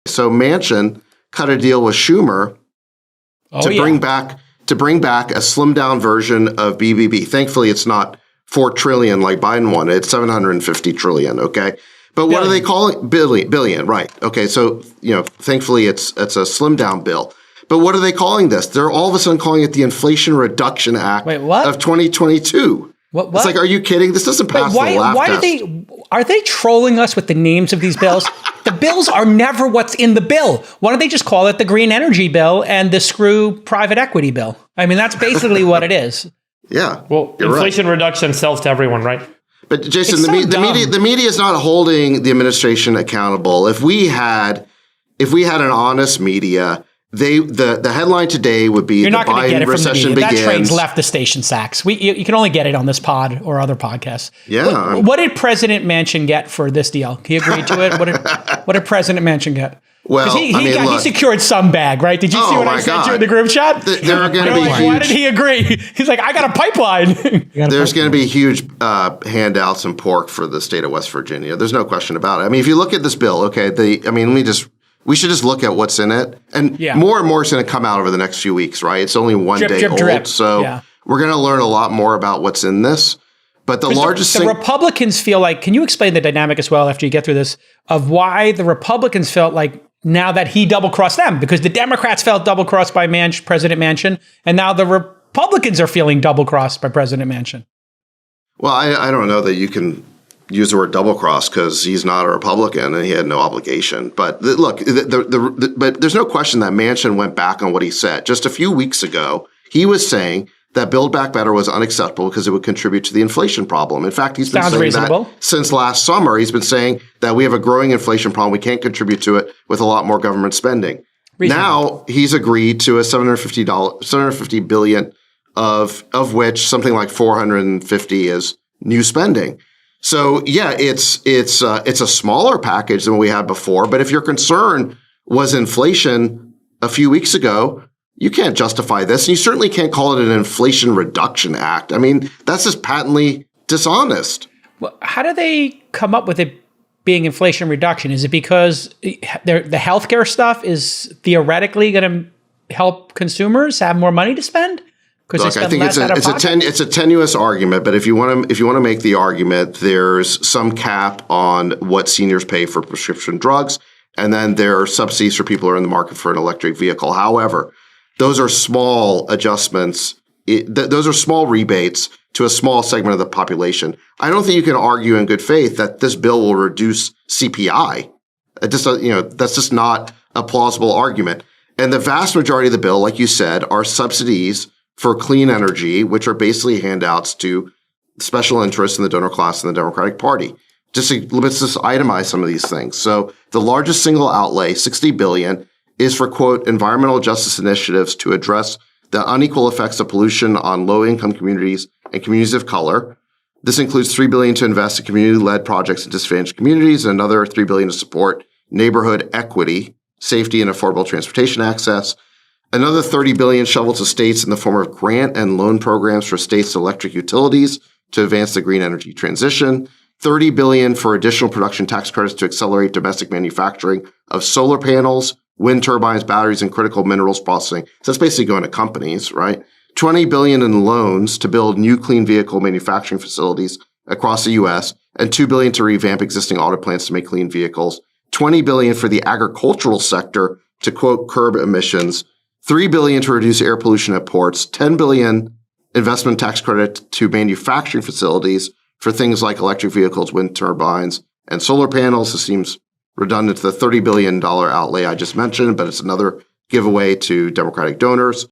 So Manchin cut a deal with Schumer bring back a slimmed down version of BBB. Thankfully, it's not $4 trillion like Biden wanted. It's $750 trillion. Okay. But what are they calling billion? Right. Okay. So, thankfully it's a slimmed down bill. But what are they calling this? They're all of a sudden calling it the Inflation Reduction Act of 2022. What? It's like, are you kidding? This doesn't pass the laugh test. Are they trolling us with the names of these bills? The bills are never what's in the bill. Why don't they just call it the Green Energy Bill and the Screw Private Equity Bill? I mean, that's basically what it is. Yeah. Well, inflation reduction sells to everyone, right? But Jason, the media is not holding the administration accountable. If we had an honest media, the headline today would be You're not the Biden recession begins. That train's left the station, Sachs. You can only get it on this pod or other podcasts. Yeah. What did President Manchin get for this deal? He agreed to it. What did President Manchin get? Well, he secured some bag, right? Did you see what I sent you in the group chat? There are going to be huge. Why did he agree? He's like, I got a pipeline. There's going to be huge handouts and pork for the state of West Virginia. There's no question about it. I mean, if you look at this bill, okay, we should just look at what's in it. And more and more is going to come out over the next few weeks, right? It's only one day old. Drip. So we're going to learn a lot more about what's in this. But the Republicans feel like, can you explain the dynamic as well after you get through this, of why the Republicans felt like now that he double-crossed them? Because the Democrats felt double-crossed by President Manchin, and now the Republicans are feeling double-crossed by President Manchin. Well, I don't know that you can use the word double-cross because he's not a Republican and he had no obligation. But look, but there's no question that Manchin went back on what he said. Just a few weeks ago, he was saying that Build Back Better was unacceptable because it would contribute to the inflation problem. In fact, he's been saying that since last summer. He's been saying that we have a growing inflation problem. We can't contribute to it with a lot more government spending. Now he's agreed to a $750 billion of which something like 450 is new spending. So yeah, it's a smaller package than we had before. But if your concern was inflation a few weeks ago, you can't justify this. And you certainly can't call it an Inflation Reduction Act. I mean, that's just patently dishonest. Well, how do they come up with it being inflation reduction? Is it because the healthcare stuff is theoretically going to help consumers have more money to spend? Look, I think it's a tenuous argument, but if you want to make the argument, there's some cap on what seniors pay for prescription drugs, and then there are subsidies for people who are in the market for an electric vehicle. However, those are small adjustments. Those are small rebates to a small segment of the population. I don't think you can argue in good faith that this bill will reduce CPI. That's just not a plausible argument. And the vast majority of the bill, like you said, are subsidies for clean energy, which are basically handouts to special interests in the donor class in the Democratic Party. Let's just itemize some of these things. So the largest single outlay, $60 billion, is for, quote, environmental justice initiatives to address the unequal effects of pollution on low-income communities and communities of color. This includes $3 billion to invest in community-led projects in disadvantaged communities and another $3 billion to support neighborhood equity, safety, and affordable transportation access. Another $30 billion shoveled to states in the form of grant and loan programs for states' electric utilities to advance the green energy transition. $30 billion for additional production tax credits to accelerate domestic manufacturing of solar panels, wind turbines, batteries, and critical minerals processing. So that's basically going to companies, right? $20 billion in loans to build new clean vehicle manufacturing facilities across the U.S., and $2 billion to revamp existing auto plants to make clean vehicles. $20 billion for the agricultural sector to, quote, curb emissions. $3 billion to reduce air pollution at ports. $10 billion investment tax credit to manufacturing facilities for things like electric vehicles, wind turbines, and solar panels. This seems redundant to the $30 billion outlay I just mentioned, but it's another giveaway to Democratic donors.